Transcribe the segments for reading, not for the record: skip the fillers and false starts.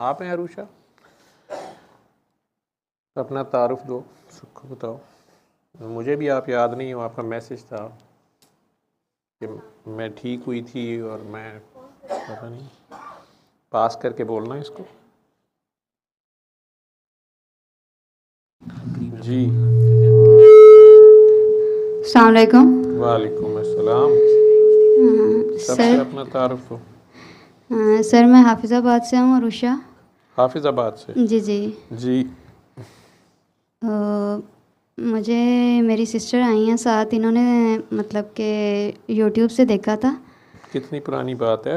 आप हैं अरुषा? अपना तारुफ दो, सबको बताओ। मुझे भी आप याद नहीं हो, आपका मैसेज था कि मैं ठीक हुई थी और मैं पता नहीं, पास करके बोलना इसको। जी अस्सलाम वालेकुम। वालेकुम अस्सलाम। सबसे सर अपना तारुफ दो। सर मैं हाफिज़ाबाद से हूँ, अरुषा। हाफिज़ाबाद से? जी जी। जी। मुझे मेरी सिस्टर आई हैं साथ, इन्होंने मतलब कि यूट्यूब से देखा था। कितनी पुरानी बात है?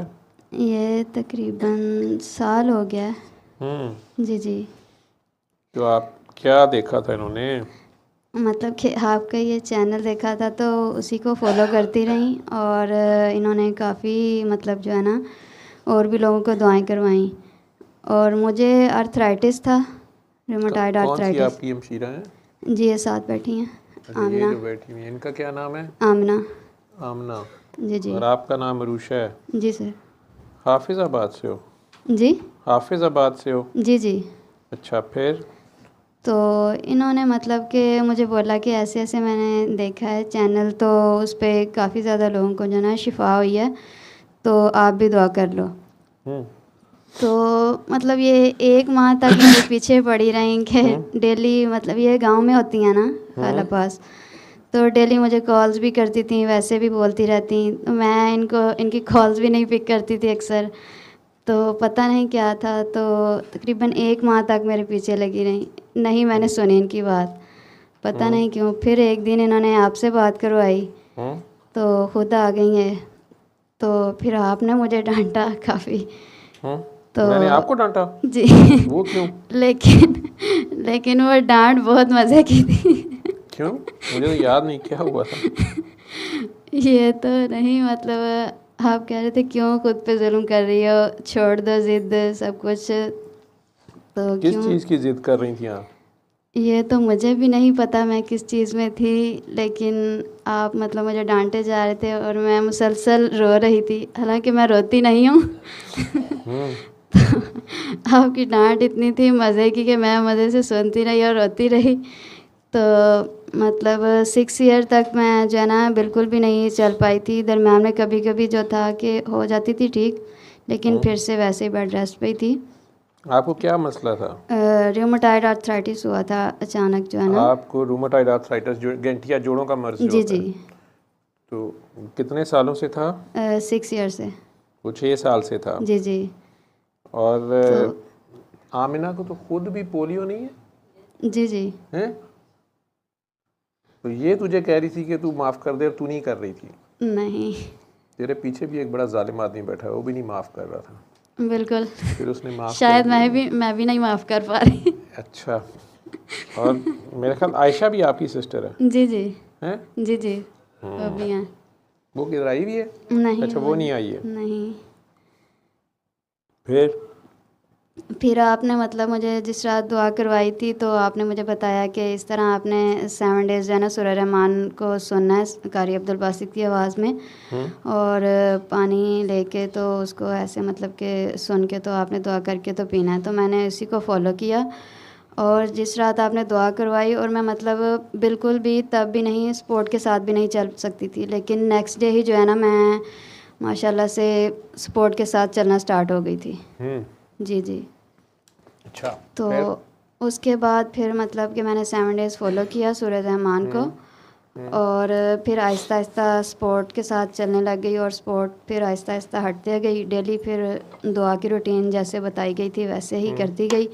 ये तकरीबन साल हो गया है। जी जी। तो आप क्या देखा था इन्होंने? मतलब कि आपका ये चैनल देखा था तो उसी को फॉलो करती रहीं, और इन्होंने काफ़ी मतलब जो है ना और भी लोगों को दुआएं करवाईं। और मुझे अर्थराइटिस था, रूमेटॉइड कौन सी अर्थराइटिस। आपकी हमशीरा हैं? जी ये साथ बैठी हैं। अच्छा, ये आमना। जो बैठी हुई है इनका क्या नाम है? आमना। आमना। जी जी। और आपका नाम अरुषा है? जी सर। हाफिज़ाबाद से हो? जी हाफिज़ाबाद से हो? जी जी। अच्छा, फिर? तो इन्होंने मतलब कि मुझे बोला कि ऐसे ऐसे मैंने देखा है चैनल, तो उस पर काफ़ी ज़्यादा लोगों को जो है ना शिफा हुई है, तो आप भी दुआ कर लो। तो मतलब ये 1 माह तक मेरे पीछे पड़ी रहीं कि डेली, मतलब ये गांव में होती हैं ना खाला पास, तो डेली मुझे कॉल्स भी करती थी, वैसे भी बोलती रहती, तो मैं इनकी कॉल्स भी नहीं पिक करती थी अक्सर। तो पता नहीं क्या था, तो तकरीबन 1 माह तक मेरे पीछे लगी रही, नहीं मैंने सुनी इनकी बात, पता नहीं क्यों। फिर एक दिन इन्होंने आपसे बात करवाई तो खुद आ गई हैं। तो फिर आपने मुझे डांटा काफ़ी। तो मैंने आपको डांटा? जी वो क्यों? लेकिन वो डांट बहुत मज़े की थी। क्यों? मुझे तो याद नहीं क्या हुआ था। ये तो नहीं, मतलब आप कह रहे थे क्यों खुद पे जुल्म कर रही हो, छोड़ दो ज़िद सब कुछ, तो किस क्यों। चीज़ की जिद कर रही थी आप? ये तो मुझे भी नहीं पता मैं किस चीज़ में थी, लेकिन आप मतलब मुझे डांटे जा रहे थे और मैं मुसलसल रो रही थी, हालांकि मैं रोती नहीं हूँ। तो आपकी डांट इतनी थी मज़े की कि मैं मज़े से सुनती रही और रोती रही। तो मतलब 6 ईयर तक मैं जो है ना बिल्कुल भी नहीं चल पाई थी। दरम्यान में कभी कभी जो था कि हो जाती थी ठीक, लेकिन फिर से वैसे ही बेड रेस्ट पे ही थी। आपको क्या मसला था? रूमेटॉइड आर्थराइटिस हुआ था अचानक जो है ना। आपको रूमेटॉइड आर्थराइटिस, जो गठिया जोड़ों का मर्ज जो जी होता जी। है, तो कितने सालों से था? 6 ईयर से। वो 6 साल से था। जी जी। और तो आमिना को तो खुद भी पोलियो नहीं है? जी जी। हैं? तो ये तुझे कह रही थी कि तू माफ़ कर दे और तू नहीं कर रही थी। नहीं। तेरे पीछे भी एक बड़ा जालिम आदमी बैठा है, वो भी नहीं माफ़ कर रहा था, बिल्कुल। फिर उसने माफ़ कर शायद दिया। मैं भी नहीं माफ़ कर पा रही। अच्छा। और मेरा ख्याल आयशा भी आपकी सिस्टर है? जी जी। हैं? जी जी। वो भी हैं। वो किधर आई भी है? नहीं अच्छा, वो वो नहीं आई है। नहीं। फिर? फिर आपने मतलब मुझे जिस रात दुआ करवाई थी, तो आपने मुझे बताया कि इस तरह आपने 7 डेज़ जो है ना सूरह रहमान को सुनना है कारी अब्दुल बासित की आवाज़ में, और पानी लेके तो उसको ऐसे मतलब कि सुन के तो आपने दुआ करके तो पीना है। तो मैंने इसी को फॉलो किया, और जिस रात आपने दुआ करवाई, और मैं मतलब बिल्कुल भी तब भी नहीं सपोर्ट के साथ भी नहीं चल सकती थी, लेकिन नेक्स्ट डे ही जो है ना मैं माशाल्लाह से सपोर्ट के साथ चलना स्टार्ट हो गई थी। जी जी। अच्छा। तो फिर? उसके बाद फिर मतलब कि मैंने 7 डेज़ फॉलो किया सूरह रहमान को, और फिर आहिस्ता आहिस्ता स्पोर्ट के साथ चलने लग गई, और स्पोर्ट फिर आहिस्ता आहिस्ता हटते गई। डेली फिर दुआ की रूटीन जैसे बताई गई थी वैसे ही करती गई,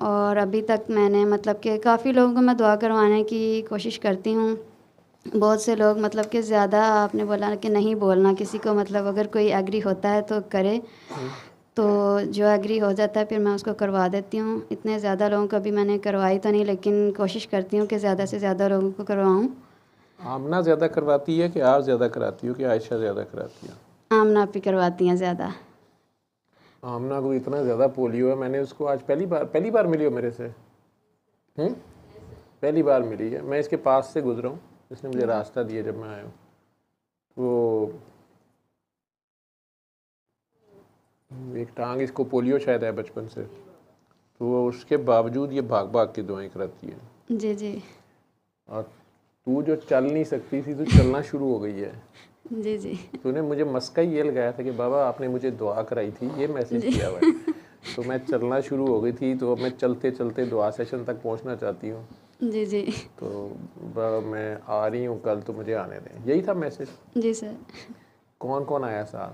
और अभी तक मैंने मतलब कि काफ़ी लोगों को मैं दुआ करवाने की कोशिश करती हूँ। बहुत से लोग मतलब कि ज़्यादा आपने बोला कि नहीं बोलना किसी को, मतलब अगर कोई एग्री होता है तो करे, तो जो एग्री हो जाता है फिर मैं उसको करवा देती हूँ। इतने ज़्यादा लोगों को अभी मैंने करवाई तो नहीं, लेकिन कोशिश करती हूँ कि ज़्यादा से ज़्यादा लोगों को करवाऊँ। आमना ज़्यादा करवाती है कि आप ज़्यादा कराती हो कि आयशा ज़्यादा कराती है? आमना आप ही करवाती हैं ज़्यादा। आमना को इतना ज़्यादा पोलियो है, मैंने उसको आज पहली बार मिली हो मेरे से? पहली बार मिली है। मैं इसके पास से गुजरा हूँ, इसने मुझे रास्ता दिया जब मैं आया हूँ। वो एक टांग इसको पोलियो शायद है बचपन से, तो वो उसके बावजूद ये भाग भाग के दुआएं कराती है। जी जी और तू जो चल नहीं सकती थी, तू चलना शुरू हो गई है। जी जी तूने मुझे मस्का ही ये लगाया था कि बाबा आपने मुझे दुआ कराई थी, ये मैसेज किया हुआ है। तो मैं चलना शुरू हो गई थी, तो अब मैं चलते चलते दुआ सेशन तक पहुंचना चाहती हूँ। जी जी तो मैं आ रही हूँ कल, तो मुझे आने दें। यही था मैसेज। जी सर। कौन कौन आया साथ?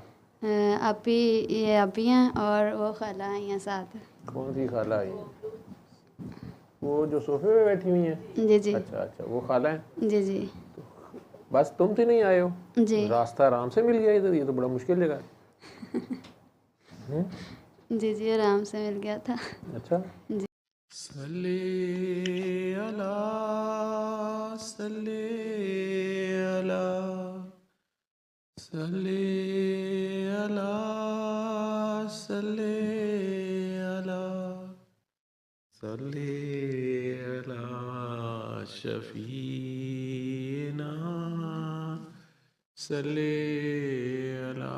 आपी, ये आपी हैं और वो खाला आई हैं साथ। कौन सी खाला आई? वो जो सोफे पे बैठी हुई है? जी जी अच्छा अच्छा, वो खाला है। जी जी बस तुम तो नहीं आए हो? जी रास्ता आराम से मिल गया इधर, ये तो बड़ा मुश्किल जगह है। जी जी आराम से मिल गया था। अच्छा। जी सल्ले अला सल्ले अला सल्ले अला सल्ले अला सल्ले अला शफीना सल्ले अला